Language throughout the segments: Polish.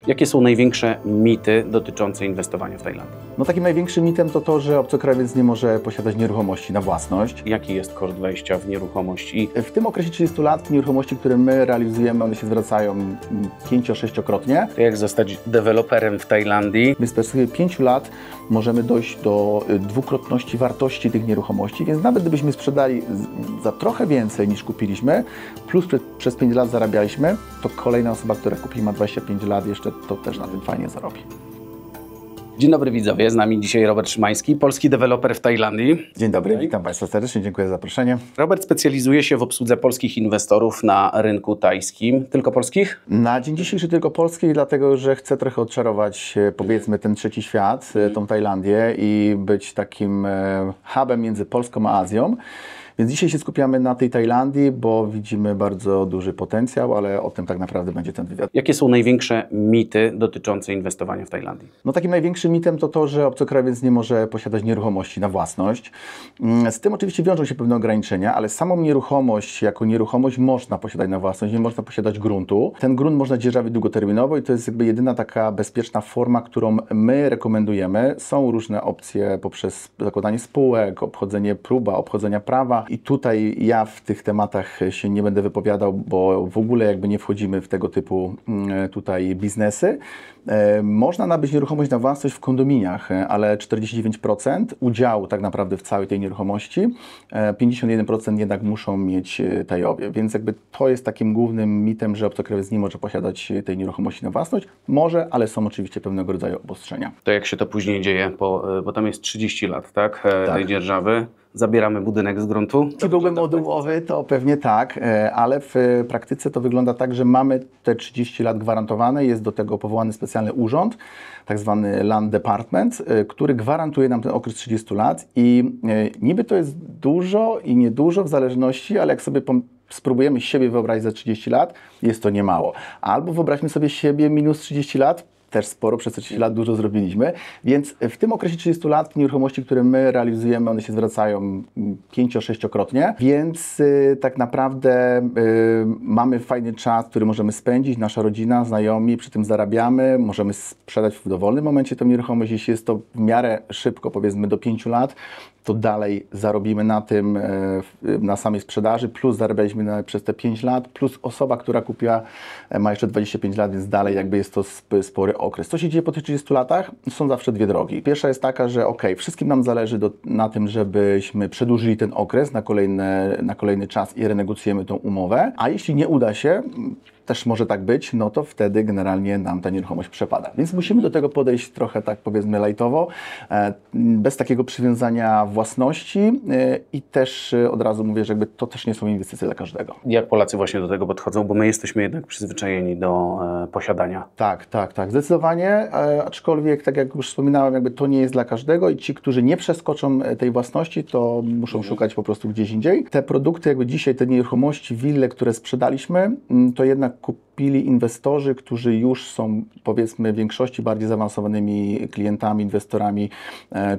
Jakie są największe mity dotyczące inwestowania w Tajlandii? No takim największym mitem to to, że obcokrajowiec nie może posiadać nieruchomości na własność. Jaki jest koszt wejścia w nieruchomość? W tym okresie 30 lat nieruchomości, które my realizujemy, one się zwracają 5-6-krotnie. To jak zostać deweloperem w Tajlandii? My z perspektywy 5 lat możemy dojść do dwukrotności wartości tych nieruchomości, więc nawet gdybyśmy sprzedali za trochę więcej niż kupiliśmy, plus przez 5 lat zarabialiśmy, to kolejna osoba, która kupi, ma 25 lat, jeszcze to też na tym fajnie zarobi. Dzień dobry widzowie, z nami dzisiaj Robert Szymański, polski deweloper w Tajlandii. Dzień dobry, witam Państwa serdecznie, dziękuję za zaproszenie. Robert specjalizuje się w obsłudze polskich inwestorów na rynku tajskim. Tylko polskich? Na dzień dzisiejszy tylko polskich, dlatego że chcę trochę odczarować, powiedzmy, ten trzeci świat, tą Tajlandię i być takim hubem między Polską a Azją. Więc dzisiaj się skupiamy na tej Tajlandii, bo widzimy bardzo duży potencjał, ale o tym tak naprawdę będzie ten wywiad. Jakie są największe mity dotyczące inwestowania w Tajlandii? No takim największym mitem to to, że obcokrajowiec nie może posiadać nieruchomości na własność. Z tym oczywiście wiążą się pewne ograniczenia, ale samą nieruchomość jako nieruchomość można posiadać na własność, nie można posiadać gruntu. Ten grunt można dzierżawić długoterminowo i to jest jakby jedyna taka bezpieczna forma, którą my rekomendujemy. Są różne opcje poprzez zakładanie spółek, obchodzenia prawa. I tutaj ja w tych tematach się nie będę wypowiadał, bo w ogóle jakby nie wchodzimy w tego typu tutaj biznesy. Można nabyć nieruchomość na własność w kondominiach, ale 49% udziału tak naprawdę w całej tej nieruchomości, 51% jednak muszą mieć Tajowie, więc jakby to jest takim głównym mitem, że obcokrajowiec nie może posiadać tej nieruchomości na własność. Może, ale są oczywiście pewnego rodzaju obostrzenia. To jak się to później dzieje, bo tam jest 30 lat, tak? Tej dzierżawy. Zabieramy budynek z gruntu? Jeśli byłby modułowy, to pewnie tak, ale w praktyce to wygląda tak, że mamy te 30 lat gwarantowane, jest do tego powołany specjalny urząd, tak zwany Land Department, który gwarantuje nam ten okres 30 lat i niby to jest dużo i niedużo w zależności, ale jak sobie spróbujemy siebie wyobrazić za 30 lat, jest to niemało. Albo wyobraźmy sobie siebie minus 30 lat, też sporo, przez 30 lat dużo zrobiliśmy, więc w tym okresie 30 lat nieruchomości, które my realizujemy, one się zwracają 5-6-krotnie, więc tak naprawdę mamy fajny czas, który możemy spędzić, nasza rodzina, znajomi, przy tym zarabiamy, możemy sprzedać w dowolnym momencie tę nieruchomość, jeśli jest to w miarę szybko, powiedzmy do 5 lat, to dalej zarobimy na tym, na samej sprzedaży, plus zarabialiśmy przez te 5 lat, plus osoba, która kupiła, ma jeszcze 25 lat, więc dalej jakby jest to spory okres. Co się dzieje po tych 30 latach? Są zawsze dwie drogi. Pierwsza jest taka, że wszystkim nam zależy na tym, żebyśmy przedłużyli ten okres na kolejny czas i renegocjujemy tą umowę, a jeśli nie uda się, też może tak być, no to wtedy generalnie nam ta nieruchomość przepada. Więc musimy do tego podejść trochę tak powiedzmy lajtowo, bez takiego przywiązania własności i też od razu mówię, że jakby to też nie są inwestycje dla każdego. Jak Polacy właśnie do tego podchodzą, bo my jesteśmy jednak przyzwyczajeni do posiadania. Tak, zdecydowanie, aczkolwiek tak jak już wspominałem, jakby to nie jest dla każdego i ci, którzy nie przeskoczą tej własności, to muszą szukać po prostu gdzieś indziej. Te produkty, jakby dzisiaj te nieruchomości, wille, które sprzedaliśmy, to jednak kupili inwestorzy, którzy już są powiedzmy w większości bardziej zaawansowanymi klientami, inwestorami,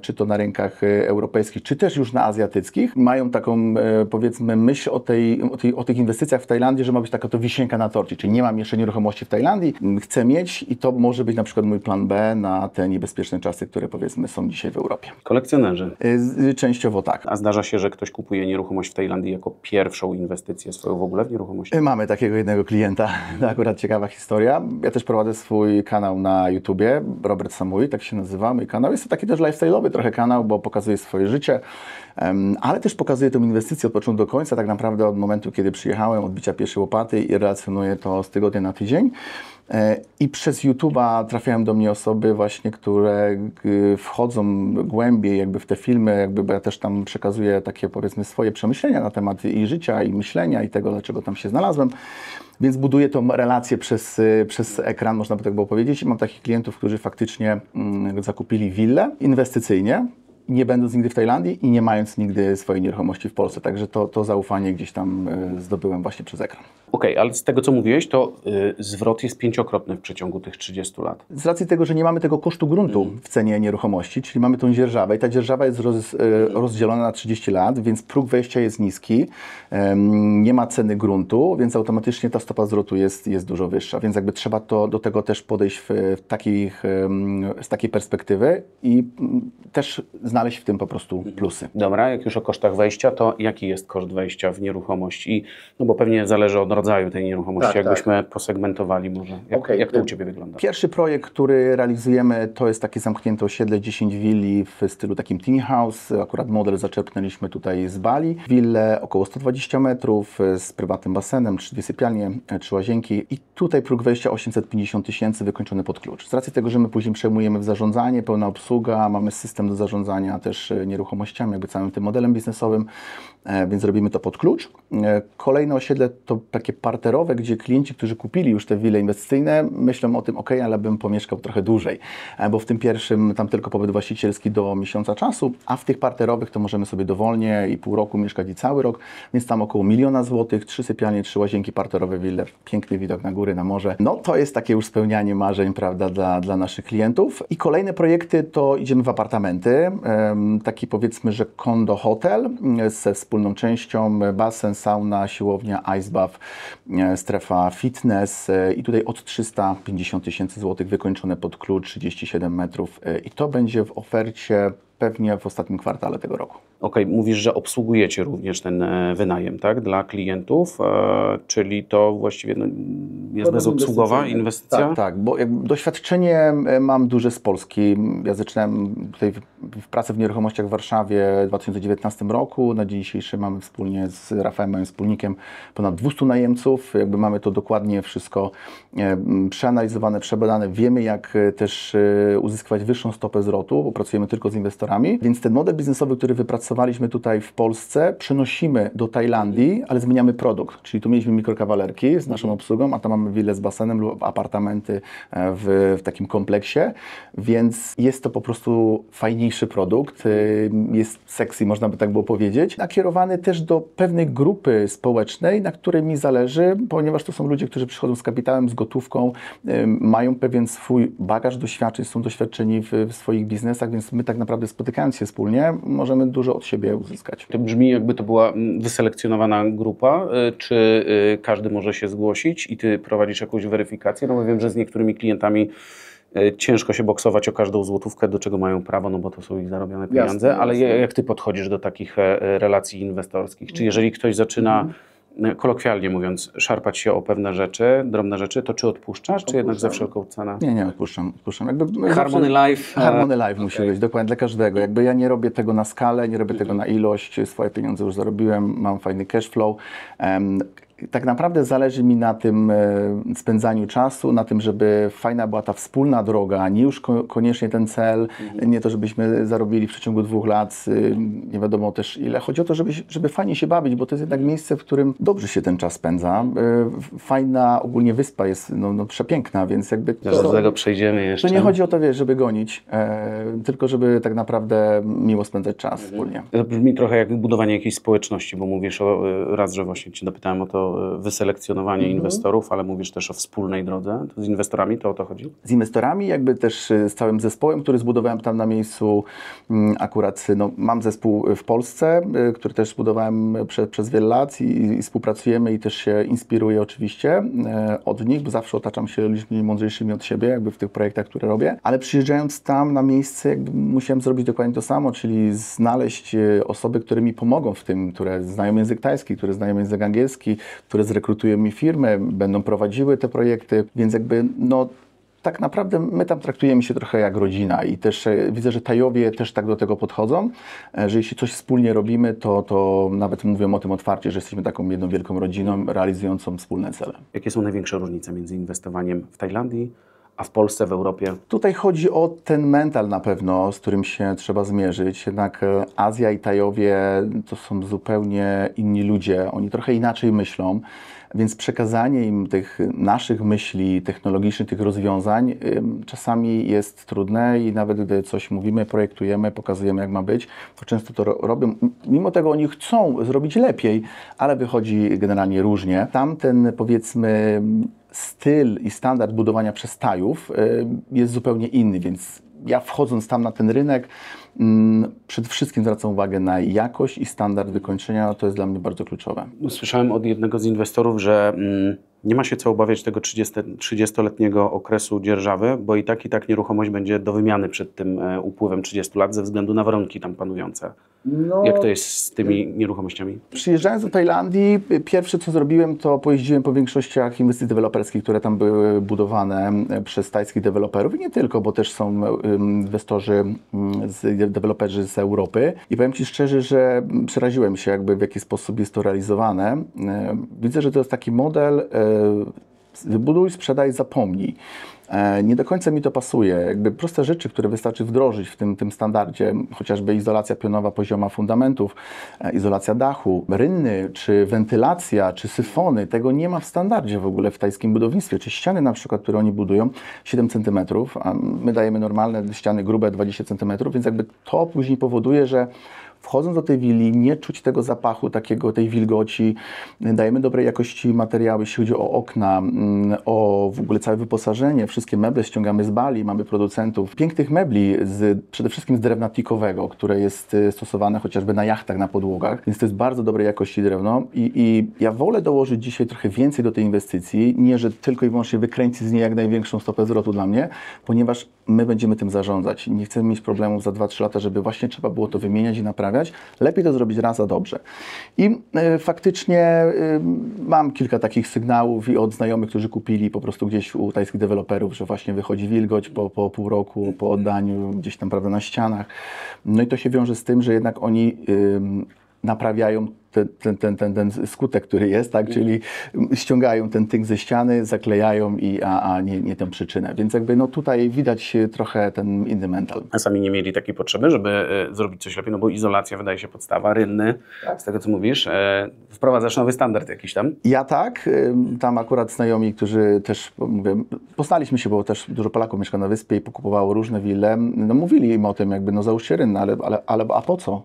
czy to na rynkach europejskich, czy też już na azjatyckich. Mają taką powiedzmy myśl o tych inwestycjach w Tajlandii, że ma być taka to wisienka na torcie, czyli nie mam jeszcze nieruchomości w Tajlandii, chcę mieć i to może być na przykład mój plan B na te niebezpieczne czasy, które powiedzmy są dzisiaj w Europie. Kolekcjonerzy? Częściowo tak. A zdarza się, że ktoś kupuje nieruchomość w Tajlandii jako pierwszą inwestycję swoją w ogóle w nieruchomość? Mamy takiego jednego klienta, to akurat ciekawa historia. Ja też prowadzę swój kanał na YouTubie, Robert Samui, tak się nazywa mój kanał. Jest to taki też lifestyle'owy trochę kanał, bo pokazuje swoje życie, ale też pokazuje tę inwestycję od początku do końca, tak naprawdę od momentu, kiedy przyjechałem, od bicia pierwszej łopaty i relacjonuję to z tygodnia na tydzień. I przez YouTube'a trafiają do mnie osoby właśnie, które wchodzą głębiej jakby w te filmy, bo ja też tam przekazuję takie powiedzmy swoje przemyślenia na temat i życia, i myślenia, i tego, dlaczego tam się znalazłem. Więc buduję tą relację przez ekran, można by tak było powiedzieć. I mam takich klientów, którzy faktycznie zakupili willę inwestycyjnie nie będąc nigdy w Tajlandii i nie mając nigdy swojej nieruchomości w Polsce. Także to zaufanie gdzieś tam zdobyłem właśnie przez ekran. Okej, ale z tego co mówiłeś, to zwrot jest 5-krotny w przeciągu tych 30 lat. Z racji tego, że nie mamy tego kosztu gruntu w cenie nieruchomości, czyli mamy tą dzierżawę i ta dzierżawa jest rozdzielona na 30 lat, więc próg wejścia jest niski, nie ma ceny gruntu, więc automatycznie ta stopa zwrotu jest dużo wyższa, więc jakby trzeba do tego też podejść z takiej perspektywy i też znaleźć w tym po prostu plusy. Dobra, jak już o kosztach wejścia, to jaki jest koszt wejścia w nieruchomość? No bo pewnie zależy od rodzaju tej nieruchomości, Tak, jakbyśmy posegmentowali może. Jak to u Ciebie wygląda? Pierwszy projekt, który realizujemy, to jest takie zamknięte osiedle 10 willi w stylu takim tiny house. Akurat model zaczerpnęliśmy tutaj z Bali. Wille około 120 metrów z prywatnym basenem, 2 sypialnie, 3 łazienki i tutaj próg wejścia 850 000 wykończony pod klucz. Z racji tego, że my później przejmujemy w zarządzanie, pełna obsługa, mamy system do zarządzania też nieruchomościami, jakby całym tym modelem biznesowym, więc robimy to pod klucz. Kolejne osiedle to takie parterowe, gdzie klienci, którzy kupili już te wille inwestycyjne, myślą o tym, ale bym pomieszkał trochę dłużej, bo w tym pierwszym tam tylko pobyt właścicielski do miesiąca czasu, a w tych parterowych to możemy sobie dowolnie i pół roku mieszkać i cały rok, więc tam około 1 000 000 złotych, 3 sypialnie, 3 łazienki, parterowe wille, piękny widok na góry, na morze. No to jest takie już spełnianie marzeń, prawda, dla naszych klientów. I kolejne projekty to idziemy w apartamenty, taki powiedzmy, że kondo hotel ze wspólną częścią, basen, sauna, siłownia, ice bath, strefa fitness i tutaj od 350 000 złotych wykończone pod klucz, 37 metrów i to będzie w ofercie pewnie w ostatnim kwartale tego roku. Okej, mówisz, że obsługujecie również ten wynajem, tak, dla klientów, czyli to właściwie jest bezobsługowa inwestycja? Tak, bo doświadczenie mam duże z Polski. Ja zaczynałem tutaj w pracę w nieruchomościach w Warszawie w 2019 roku. Na dzień dzisiejszy mamy wspólnie z Rafałem, moim wspólnikiem, ponad 200 najemców. Jakby mamy to dokładnie wszystko przeanalizowane, przebadane. Wiemy, jak też uzyskać wyższą stopę zwrotu, bo pracujemy tylko z inwestorami. Więc ten model biznesowy, który wypracowaliśmy tutaj w Polsce, przenosimy do Tajlandii, ale zmieniamy produkt. Czyli tu mieliśmy mikrokawalerki z naszą obsługą, a tam mamy willę z basenem lub apartamenty w takim kompleksie, więc jest to po prostu fajniejszy produkt, jest sexy, można by tak było powiedzieć, nakierowany też do pewnej grupy społecznej, na której mi zależy, ponieważ to są ludzie, którzy przychodzą z kapitałem, z gotówką, mają pewien swój bagaż doświadczeń, są doświadczeni w swoich biznesach, więc my tak naprawdę spotykając się wspólnie, możemy dużo od siebie uzyskać. To brzmi, jakby to była wyselekcjonowana grupa. Czy każdy może się zgłosić i Ty prowadzisz jakąś weryfikację? No bo wiem, że z niektórymi klientami ciężko się boksować o każdą złotówkę, do czego mają prawo, no bo to są ich zarobione pieniądze, jasne, ale jak Ty podchodzisz do takich relacji inwestorskich? Czy jeżeli ktoś zaczyna, kolokwialnie mówiąc, szarpać się o pewne rzeczy, drobne rzeczy, to czy odpuszczasz, czy jednak za wszelką cenę? Nie odpuszczam. Harmony Life. Harmony Life musi być, dokładnie, dla każdego. Jakby ja nie robię tego na skalę, nie robię tego na ilość, swoje pieniądze już zarobiłem, mam fajny cash flow. Tak naprawdę zależy mi na tym spędzaniu czasu, na tym, żeby fajna była ta wspólna droga, nie już koniecznie ten cel, nie to, żebyśmy zarobili w przeciągu 2 lat, nie wiadomo też ile. Chodzi o to, żeby fajnie się bawić, bo to jest jednak miejsce, w którym dobrze się ten czas spędza. Fajna ogólnie wyspa jest przepiękna, więc jakby... Do tego przejdziemy jeszcze. To nie chodzi o to, żeby gonić, tylko żeby tak naprawdę miło spędzać czas wspólnie. To brzmi trochę jak budowanie jakiejś społeczności, bo mówisz raz, że właśnie Cię dopytałem o to wyselekcjonowanie inwestorów, ale mówisz też o wspólnej drodze. To z inwestorami to o to chodzi? Z inwestorami, jakby też z całym zespołem, który zbudowałem tam na miejscu. Akurat mam zespół w Polsce, który też zbudowałem przez wiele lat i współpracujemy i też się inspiruję oczywiście od nich, bo zawsze otaczam się ludźmi mądrzejszymi od siebie, jakby w tych projektach, które robię. Ale przyjeżdżając tam na miejsce, jakby musiałem zrobić dokładnie to samo, czyli znaleźć osoby, które mi pomogą w tym, które znają język tajski, które znają język angielski, które zrekrutują mi firmy, będą prowadziły te projekty, więc jakby tak naprawdę my tam traktujemy się trochę jak rodzina i też widzę, że Tajowie też tak do tego podchodzą, że jeśli coś wspólnie robimy, to nawet mówią o tym otwarcie, że jesteśmy taką jedną wielką rodziną realizującą wspólne cele. Jakie są największe różnice między inwestowaniem w Tajlandii a w Polsce, w Europie? Tutaj chodzi o ten mental na pewno, z którym się trzeba zmierzyć. Jednak Azja i Tajowie to są zupełnie inni ludzie. Oni trochę inaczej myślą, więc przekazanie im tych naszych myśli technologicznych, tych rozwiązań czasami jest trudne i nawet gdy coś mówimy, projektujemy, pokazujemy jak ma być, to często to robią. Mimo tego oni chcą zrobić lepiej, ale wychodzi generalnie różnie. Tamten, powiedzmy, styl i standard budowania przez Tajów jest zupełnie inny, więc ja wchodząc tam na ten rynek przede wszystkim zwracam uwagę na jakość i standard wykończenia, to jest dla mnie bardzo kluczowe. Słyszałem od jednego z inwestorów, że nie ma się co obawiać tego 30-letniego okresu dzierżawy, bo i tak nieruchomość będzie do wymiany przed tym upływem 30 lat ze względu na warunki tam panujące. No, jak to jest z tymi nieruchomościami? Przyjeżdżając do Tajlandii, pierwsze co zrobiłem, to pojeździłem po większościach inwestycji deweloperskich, które tam były budowane przez tajskich deweloperów i nie tylko, bo też są inwestorzy, deweloperzy z Europy. I powiem Ci szczerze, że przeraziłem się jakby w jaki sposób jest to realizowane. Widzę, że to jest taki model wybuduj, sprzedaj, zapomnij. Nie do końca mi to pasuje. Jakby proste rzeczy, które wystarczy wdrożyć w tym standardzie, chociażby izolacja pionowa pozioma fundamentów, izolacja dachu, rynny, czy wentylacja, czy syfony, tego nie ma w standardzie w ogóle w tajskim budownictwie. Czy ściany na przykład, które oni budują, 7 cm, a my dajemy normalne ściany grube 20 cm, więc jakby to później powoduje, że wchodząc do tej willi, nie czuć tego zapachu, tej wilgoci. Dajemy dobrej jakości materiały, jeśli chodzi o okna, o w ogóle całe wyposażenie. Wszystkie meble ściągamy z Bali, mamy producentów pięknych mebli, przede wszystkim z drewna teakowego, które jest stosowane chociażby na jachtach, na podłogach, więc to jest bardzo dobrej jakości drewno i ja wolę dołożyć dzisiaj trochę więcej do tej inwestycji, nie że tylko i wyłącznie wykręcić z niej jak największą stopę zwrotu dla mnie, ponieważ my będziemy tym zarządzać. Nie chcemy mieć problemów za 2-3 lata, żeby właśnie trzeba było to wymieniać i naprawiać. Lepiej to zrobić raz a dobrze. I faktycznie mam kilka takich sygnałów i od znajomych, którzy kupili po prostu gdzieś u tajskich deweloperów, że właśnie wychodzi wilgoć po pół roku, po oddaniu gdzieś tam, prawda, na ścianach. No i to się wiąże z tym, że jednak oni naprawiają ten skutek, który jest, tak? Czyli ściągają ten tynk ze ściany, zaklejają a nie tę przyczynę. Więc jakby no tutaj widać trochę ten inny mental. A sami nie mieli takiej potrzeby, żeby zrobić coś lepiej, no bo izolacja wydaje się podstawa, rynny, tak. Z tego co mówisz, wprowadzasz nowy standard jakiś tam? Ja tak, tam akurat znajomi, którzy też, mówię, poznaliśmy się, bo też dużo Polaków mieszka na wyspie i pokupowało różne wille, no mówili im o tym jakby, no załóżcie rynny, ale a po co?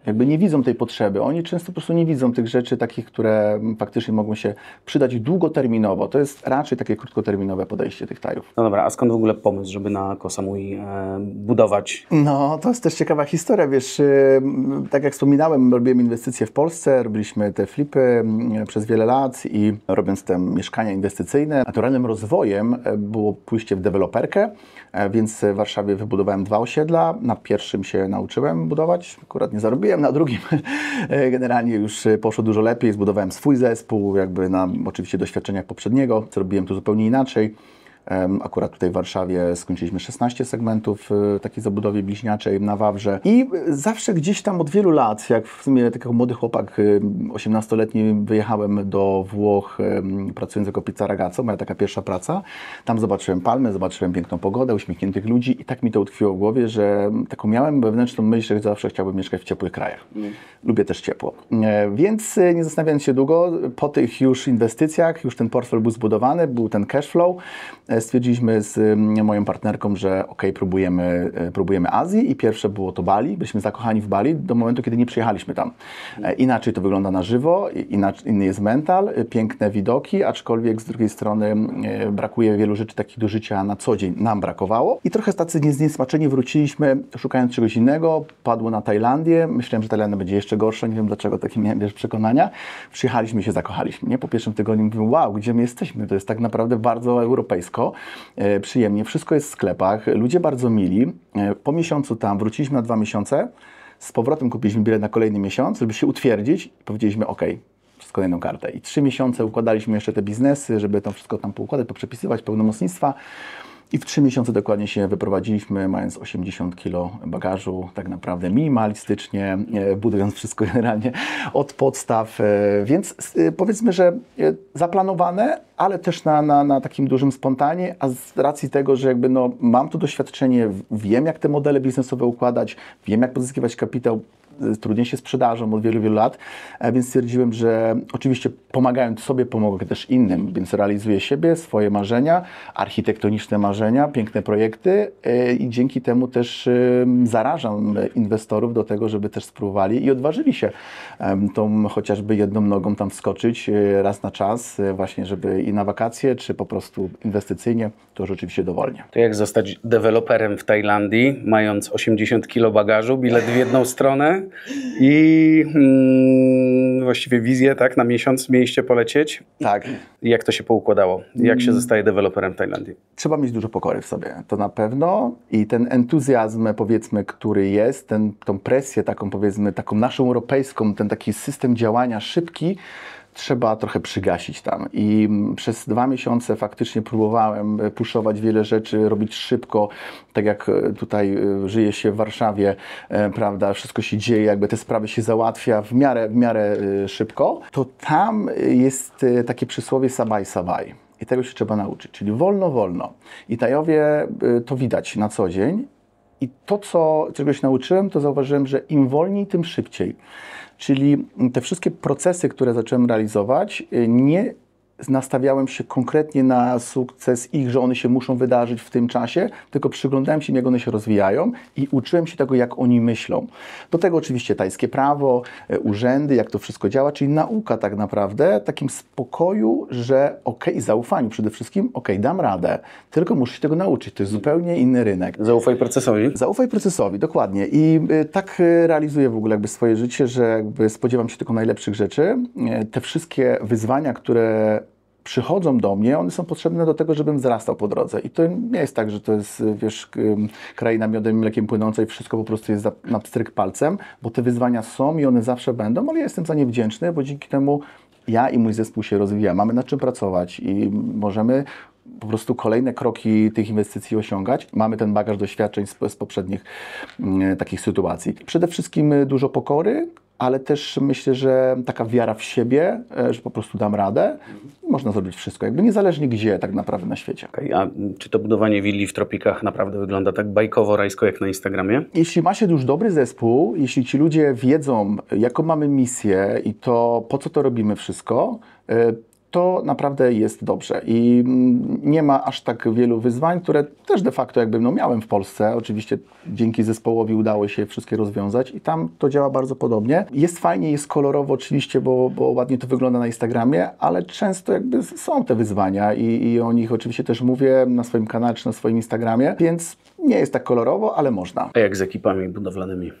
Jakby nie widzą tej potrzeby. Oni często po prostu nie widzą tych rzeczy takich, które faktycznie mogą się przydać długoterminowo. To jest raczej takie krótkoterminowe podejście tych Tajów. No dobra, a skąd w ogóle pomysł, żeby na Koh Samui budować? No, to jest też ciekawa historia, wiesz, tak jak wspominałem, robiłem inwestycje w Polsce, robiliśmy te flipy przez wiele lat i robiąc te mieszkania inwestycyjne, naturalnym rozwojem było pójście w deweloperkę, więc w Warszawie wybudowałem 2 osiedla. Na pierwszym się nauczyłem budować, akurat nie zarobiłem, na drugim generalnie już poszło dużo lepiej, zbudowałem swój zespół, jakby na oczywiście doświadczeniach poprzedniego, co robiłem tu zupełnie inaczej. Akurat tutaj w Warszawie skończyliśmy 16 segmentów takiej zabudowie bliźniaczej na Wawrze i zawsze gdzieś tam od wielu lat, jak w sumie taki młody chłopak 18-letni wyjechałem do Włoch pracując jako pizza ragazzo, moja taka pierwsza praca. Tam zobaczyłem palmy, zobaczyłem piękną pogodę, uśmiechniętych ludzi i tak mi to utkwiło w głowie, że taką miałem wewnętrzną myśl, że zawsze chciałbym mieszkać w ciepłych krajach. Lubię też ciepło. Więc nie zastanawiając się długo, po tych już inwestycjach, już ten portfel był zbudowany, był ten cash flow, stwierdziliśmy z moją partnerką, że próbujemy Azji i pierwsze było to Bali. Byliśmy zakochani w Bali do momentu, kiedy nie przyjechaliśmy tam. Inaczej to wygląda na żywo, inny jest mental, piękne widoki, aczkolwiek z drugiej strony brakuje wielu rzeczy takich do życia na co dzień. Nam brakowało i trochę tacy zniesmaczeni wróciliśmy, szukając czegoś innego. Padło na Tajlandię. Myślałem, że Tajlandia będzie jeszcze gorsza. Nie wiem dlaczego takie miałem przekonania. Przyjechaliśmy i się zakochaliśmy. Nie? Po pierwszym tygodniu mówię, wow, gdzie my jesteśmy? To jest tak naprawdę bardzo europejsko. Przyjemnie, wszystko jest w sklepach, ludzie bardzo mili. Po miesiącu tam wróciliśmy na 2 miesiące, z powrotem kupiliśmy bilet na kolejny miesiąc, żeby się utwierdzić i powiedzieliśmy OK, przez kolejną kartę. I 3 miesiące układaliśmy jeszcze te biznesy, żeby to wszystko tam poukładać, poprzepisywać, pełnomocnictwa. I w 3 miesiące dokładnie się wyprowadziliśmy, mając 80 kg bagażu, tak naprawdę minimalistycznie, budując wszystko generalnie od podstaw. Więc powiedzmy, że zaplanowane, ale też na takim dużym spontanie, a z racji tego, że jakby no, mam to doświadczenie, wiem jak te modele biznesowe układać, wiem jak pozyskiwać kapitał, trudniej się sprzedażą od wielu, wielu lat, więc stwierdziłem, że oczywiście pomagając sobie, pomogę też innym, więc realizuję siebie, swoje marzenia, architektoniczne marzenia, piękne projekty i dzięki temu też zarażam inwestorów do tego, żeby też spróbowali i odważyli się tą chociażby jedną nogą tam wskoczyć raz na czas, właśnie żeby i na wakacje, czy po prostu inwestycyjnie, to już oczywiście dowolnie. To jak zostać deweloperem w Tajlandii, mając 80 kg bagażu, bilet w jedną stronę i właściwie wizję, tak, na miesiąc mieliście polecieć? Tak. Jak to się poukładało? Jak się zostaje deweloperem w Tajlandii? Trzeba mieć dużo pokory w sobie, to na pewno i ten entuzjazm, powiedzmy, który jest, tą presję taką, powiedzmy, taką naszą europejską, ten taki system działania szybki, trzeba trochę przygasić tam i przez 2 miesiące faktycznie próbowałem puszować wiele rzeczy, robić szybko, tak jak tutaj żyje się w Warszawie, prawda, wszystko się dzieje, jakby te sprawy się załatwia w miarę szybko, to tam jest takie przysłowie sabaj, sabaj. I tego się trzeba nauczyć, czyli wolno, wolno. I Tajowie to widać na co dzień. I to, czego się nauczyłem, to zauważyłem, że im wolniej, tym szybciej. Czyli te wszystkie procesy, które zacząłem realizować, nie nastawiałem się konkretnie na sukces ich, że one się muszą wydarzyć w tym czasie, tylko przyglądałem się, jak one się rozwijają i uczyłem się tego, jak oni myślą. Do tego oczywiście tajskie prawo, urzędy, jak to wszystko działa, czyli nauka tak naprawdę, takim spokoju, że zaufaniu przede wszystkim, dam radę, tylko muszę się tego nauczyć, to jest zupełnie inny rynek. Zaufaj procesowi. Zaufaj procesowi, dokładnie. I tak realizuję w ogóle jakby swoje życie, że jakby spodziewam się tylko najlepszych rzeczy. Te wszystkie wyzwania, które przychodzą do mnie, one są potrzebne do tego, żebym wzrastał po drodze. I to nie jest tak, że to jest, wiesz, kraina miodem i mlekiem płynąca i wszystko po prostu jest na pstryk palcem, bo te wyzwania są i one zawsze będą, ale ja jestem za nie wdzięczny, bo dzięki temu ja i mój zespół się rozwija. Mamy nad czym pracować i możemy po prostu kolejne kroki tych inwestycji osiągać. Mamy ten bagaż doświadczeń z poprzednich takich sytuacji. Przede wszystkim dużo pokory, ale też myślę, że taka wiara w siebie, że po prostu dam radę i można zrobić wszystko, jakby niezależnie gdzie tak naprawdę na świecie. Okay, a czy to budowanie willi w tropikach naprawdę wygląda tak bajkowo, rajsko jak na Instagramie? Jeśli ma się już dobry zespół, jeśli ci ludzie wiedzą, jaką mamy misję i to po co to robimy wszystko, to naprawdę jest dobrze i nie ma aż tak wielu wyzwań, które też de facto jakby miałem w Polsce. Oczywiście dzięki zespołowi udało się wszystkie rozwiązać i tam to działa bardzo podobnie. Jest fajnie, jest kolorowo oczywiście, bo ładnie to wygląda na Instagramie, ale często jakby są te wyzwania i o nich oczywiście też mówię na swoim kanale czy na swoim Instagramie, więc nie jest tak kolorowo, ale można. A jak z ekipami budowlanymi?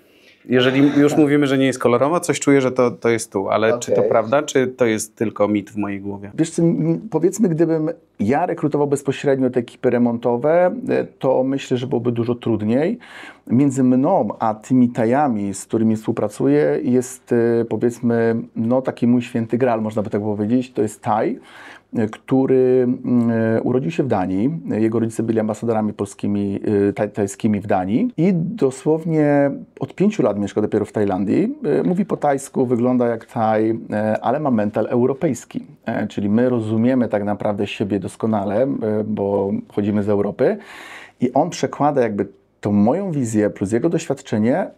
Jeżeli już mówimy, że nie jest kolorowo, coś czuję, że to jest tu, ale czy to prawda, czy to jest tylko mit w mojej głowie? Wiesz co, powiedzmy, gdybym ja rekrutował bezpośrednio te ekipy remontowe, to myślę, że byłoby dużo trudniej. Między mną a tymi Tajami, z którymi współpracuję, jest powiedzmy, taki mój święty graal, można by tak powiedzieć, to jest Taj, który urodził się w Danii. Jego rodzice byli ambasadorami polskimi, tajskimi w Danii i dosłownie od 5 lat mieszka dopiero w Tajlandii. Mówi po tajsku, wygląda jak Taj, ale ma mental europejski. Czyli my rozumiemy tak naprawdę siebie doskonale, bo chodzimy z Europy i on przekłada jakby tą moją wizję plus jego doświadczenie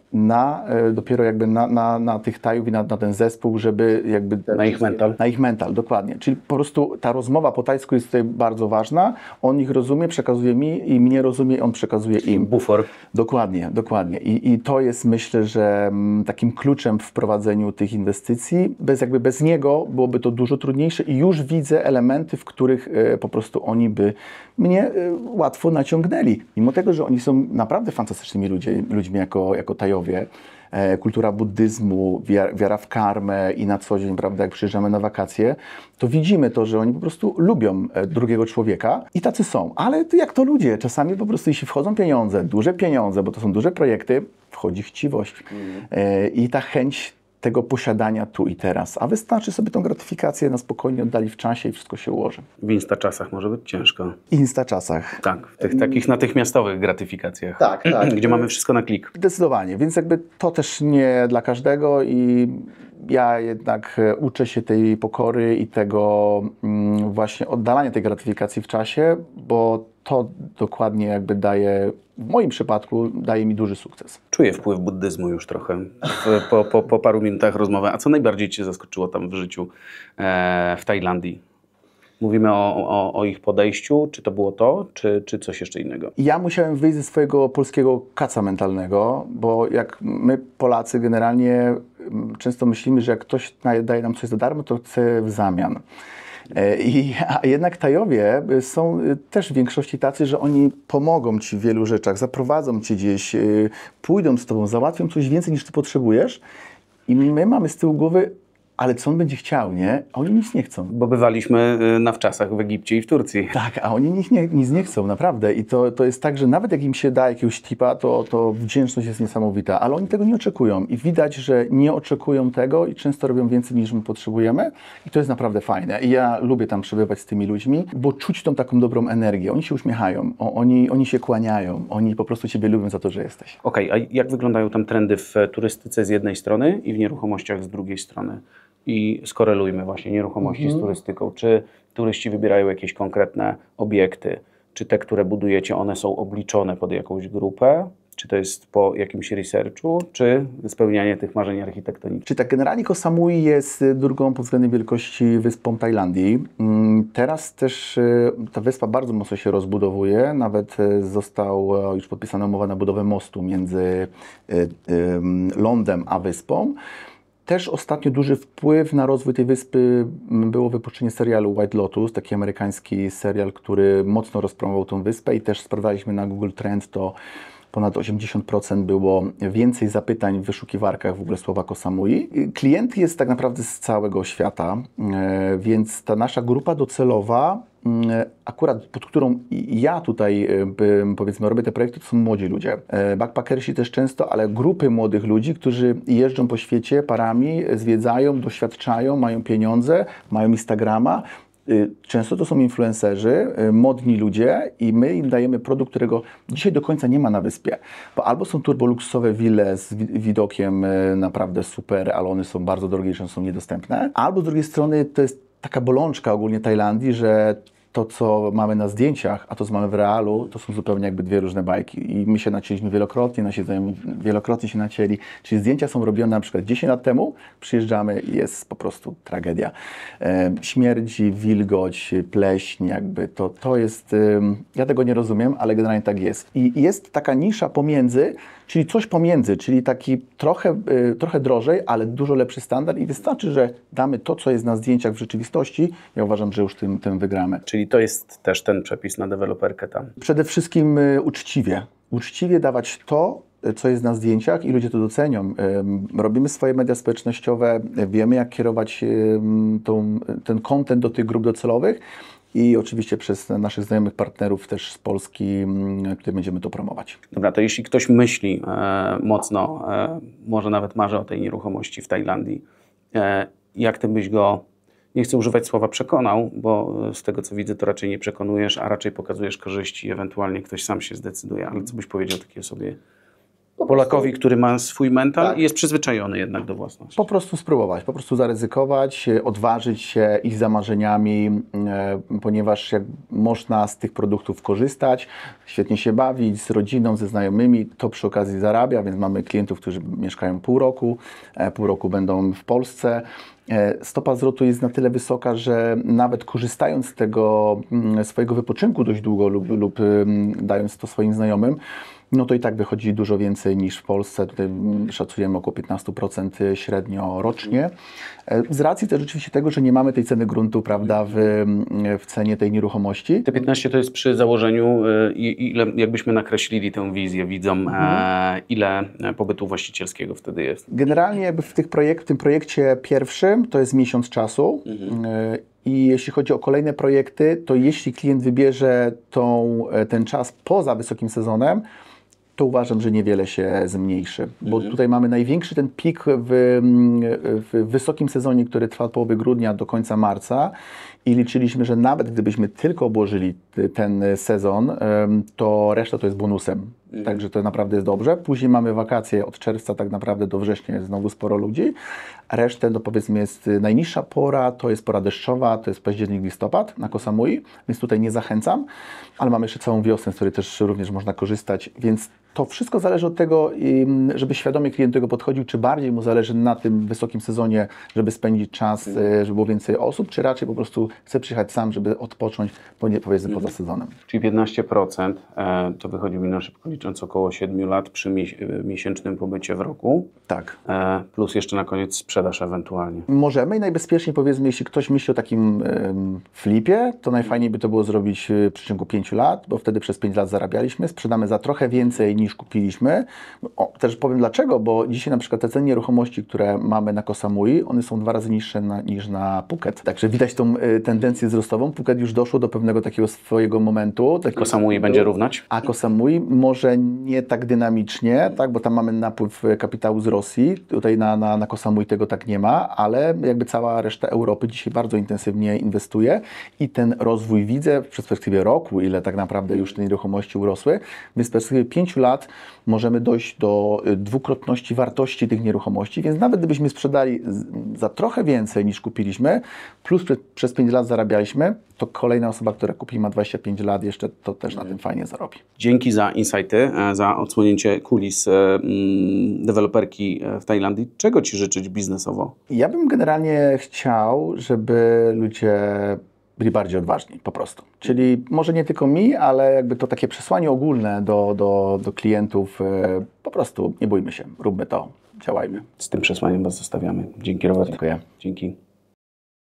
dopiero jakby na tych Tajów i na ten zespół, żeby jakby... Na ich mental. Na ich mental, dokładnie. Czyli po prostu ta rozmowa po tajsku jest tutaj bardzo ważna. On ich rozumie, przekazuje mi i mnie rozumie, on przekazuje im. Bufor. Dokładnie, dokładnie. I to jest, myślę, że takim kluczem w prowadzeniu tych inwestycji. Bez niego byłoby to dużo trudniejsze i już widzę elementy, w których po prostu oni by mnie łatwo naciągnęli. Mimo tego, że oni są naprawdę fantastycznymi ludźmi jako Tajowie. Kultura buddyzmu, wiara w karmę i na co dzień, prawda, jak przyjeżdżamy na wakacje, to widzimy to, że oni po prostu lubią drugiego człowieka i tacy są. Ale jak to ludzie, czasami po prostu jeśli wchodzą pieniądze, duże pieniądze, bo to są duże projekty, wchodzi chciwość i ta chęć tego posiadania tu i teraz, a wystarczy sobie tą gratyfikację na spokojnie oddali w czasie i wszystko się ułoży. W instaczasach może być ciężko. Instaczasach. Tak, w tych takich natychmiastowych gratyfikacjach. Tak. Gdzie mamy wszystko na klik. Zdecydowanie, więc jakby to też nie dla każdego i ja jednak uczę się tej pokory i tego właśnie oddalania tej gratyfikacji w czasie, bo to dokładnie jakby daje, w moim przypadku, daje mi duży sukces. Czuję wpływ buddyzmu już trochę po paru minutach rozmowy. A co najbardziej Cię zaskoczyło tam w życiu w Tajlandii? Mówimy o ich podejściu, czy to było to, czy coś jeszcze innego? Ja musiałem wyjść ze swojego polskiego kaca mentalnego, bo jak my Polacy generalnie często myślimy, że jak ktoś daje nam coś za darmo, to chce w zamian. A jednak Tajowie są też w większości tacy, że oni pomogą Ci w wielu rzeczach, zaprowadzą Cię gdzieś, pójdą z Tobą, załatwią coś więcej niż Ty potrzebujesz i my mamy z tyłu głowy, ale co on będzie chciał, nie? A oni nic nie chcą. Bo bywaliśmy na wczasach w Egipcie i w Turcji. Tak, a oni nic nie chcą, naprawdę. I to jest tak, że nawet jak im się da jakiegoś tipa, to wdzięczność jest niesamowita, ale oni tego nie oczekują. I widać, że nie oczekują tego i często robią więcej niż my potrzebujemy. I to jest naprawdę fajne. I ja lubię tam przebywać z tymi ludźmi, bo czuć tą taką dobrą energię. Oni się uśmiechają, oni się kłaniają, oni po prostu Ciebie lubią za to, że jesteś. Okej, a jak wyglądają tam trendy w turystyce z jednej strony i w nieruchomościach z drugiej strony? I skorelujmy właśnie nieruchomości z turystyką. Czy turyści wybierają jakieś konkretne obiekty? Czy te, które budujecie, one są obliczone pod jakąś grupę? Czy to jest po jakimś researchu, czy spełnianie tych marzeń architektonicznych? Czyli tak, generalnie Koh Samui jest drugą pod względem wielkości wyspą Tajlandii. Teraz też ta wyspa bardzo mocno się rozbudowuje. Nawet została już podpisana umowa na budowę mostu między lądem a wyspą. Też ostatnio duży wpływ na rozwój tej wyspy było wypuszczenie serialu White Lotus, taki amerykański serial, który mocno rozpromował tą wyspę i też sprawdzaliśmy na Google Trend, to ponad 80% było więcej zapytań w wyszukiwarkach w ogóle słowa Koh Samui. Klient jest tak naprawdę z całego świata, więc ta nasza grupa docelowa, akurat pod którą ja tutaj powiedzmy robię te projekty, to są młodzi ludzie. Backpackersi też często, ale grupy młodych ludzi, którzy jeżdżą po świecie parami, zwiedzają, doświadczają, mają pieniądze, mają Instagrama. Często to są influencerzy, modni ludzie i my im dajemy produkt, którego dzisiaj do końca nie ma na wyspie. Bo albo są turboluksusowe wille z widokiem naprawdę super, ale one są bardzo drogie i często są niedostępne. Albo z drugiej strony to jest taka bolączka ogólnie Tajlandii, że to, co mamy na zdjęciach, a to, co mamy w realu, to są zupełnie jakby dwie różne bajki. I my się nacięliśmy wielokrotnie, nasi znajomi wielokrotnie się nacięli. Czyli zdjęcia są robione na przykład 10 lat temu, przyjeżdżamy i jest po prostu tragedia. Śmierdzi, wilgoć, pleśń, jakby to jest... Ja tego nie rozumiem, ale generalnie tak jest. I jest taka nisza pomiędzy, czyli coś pomiędzy, czyli taki trochę drożej, ale dużo lepszy standard i wystarczy, że damy to, co jest na zdjęciach w rzeczywistości. Ja uważam, że już tym wygramy. Czyli to jest też ten przepis na deweloperkę tam. Przede wszystkim uczciwie. Uczciwie dawać to, co jest na zdjęciach i ludzie to docenią. Robimy swoje media społecznościowe, wiemy jak kierować ten content do tych grup docelowych i oczywiście przez naszych znajomych partnerów też z Polski, które będziemy to promować. Dobra, to jeśli ktoś myśli mocno, może nawet marzy o tej nieruchomości w Tajlandii, jak ty byś go, nie chcę używać słowa przekonał, bo z tego co widzę to raczej nie przekonujesz, a raczej pokazujesz korzyści, ewentualnie ktoś sam się zdecyduje, ale co byś powiedział takiej osobie? Polakowi, który ma swój mental Tak. i jest przyzwyczajony jednak do własności. Po prostu spróbować, po prostu zaryzykować, odważyć się, iść za marzeniami, ponieważ jak można z tych produktów korzystać, świetnie się bawić z rodziną, ze znajomymi, to przy okazji zarabia, więc mamy klientów, którzy mieszkają pół roku będą w Polsce. Stopa zwrotu jest na tyle wysoka, że nawet korzystając z tego swojego wypoczynku dość długo lub dając to swoim znajomym, no to i tak wychodzi dużo więcej niż w Polsce. Tutaj szacujemy około 15% średnio rocznie. Z racji też rzeczywiście tego, że nie mamy tej ceny gruntu, prawda, w cenie tej nieruchomości. Te 15 to jest przy założeniu, ile jakbyśmy nakreślili tę wizję widzom, ile pobytu właścicielskiego wtedy jest? Generalnie jakby w tym projekcie pierwszym to jest miesiąc czasu. I jeśli chodzi o kolejne projekty, to jeśli klient wybierze ten czas poza wysokim sezonem, to uważam, że niewiele się zmniejszy, bo tutaj mamy największy ten pik w wysokim sezonie, który trwa od połowy grudnia do końca marca i liczyliśmy, że nawet gdybyśmy tylko obłożyli ten sezon, to reszta to jest bonusem. Także to naprawdę jest dobrze. Później mamy wakacje od czerwca tak naprawdę do września, jest znowu sporo ludzi. Resztę, no powiedzmy, jest najniższa pora, to jest pora deszczowa, to jest październik, listopad na Koh Samui, więc tutaj nie zachęcam, ale mamy jeszcze całą wiosnę, z której też również można korzystać, więc to wszystko zależy od tego, żeby świadomie klient do tego podchodził, czy bardziej mu zależy na tym wysokim sezonie, żeby spędzić czas, żeby było więcej osób, czy raczej po prostu chce przyjechać sam, żeby odpocząć, powiedzmy, poza sezonem. Czyli 15% to wychodzi mi na szybko licząc około 7 lat przy miesięcznym pobycie w roku. Tak. Plus jeszcze na koniec sprzedaż ewentualnie. Możemy i najbezpieczniej, powiedzmy, jeśli ktoś myśli o takim flipie, to najfajniej by to było zrobić w przeciągu 5 lat, bo wtedy przez 5 lat zarabialiśmy, sprzedamy za trochę więcej niż kupiliśmy. Też powiem dlaczego, bo dzisiaj na przykład te ceny nieruchomości, które mamy na Koh Samui, one są 2 razy niższe niż na Phuket. Także widać tą tendencję wzrostową. Phuket już doszło do pewnego takiego swojego momentu. Koh Samui będzie równać? A Koh Samui może nie tak dynamicznie, tak, bo tam mamy napływ kapitału z Rosji. Tutaj na Koh Samui tego tak nie ma, ale jakby cała reszta Europy dzisiaj bardzo intensywnie inwestuje i ten rozwój widzę w perspektywie roku, ile tak naprawdę już te nieruchomości urosły, więc w perspektywie 5 lat możemy dojść do dwukrotności wartości tych nieruchomości, więc nawet gdybyśmy sprzedali za trochę więcej niż kupiliśmy, plus przez 5 lat zarabialiśmy, to kolejna osoba, która kupi, ma 25 lat jeszcze, to też na tym fajnie zarobi. Dzięki za insighty, za odsłonięcie kulis deweloperki w Tajlandii. Czego Ci życzyć biznesowo? Ja bym generalnie chciał, żeby ludzie byli bardziej odważni, po prostu. Czyli może nie tylko mi, ale jakby to takie przesłanie ogólne do klientów, po prostu nie bójmy się, róbmy to, działajmy. Z tym przesłaniem Was zostawiamy. Dzięki, Robert. Dziękuję. Dzięki.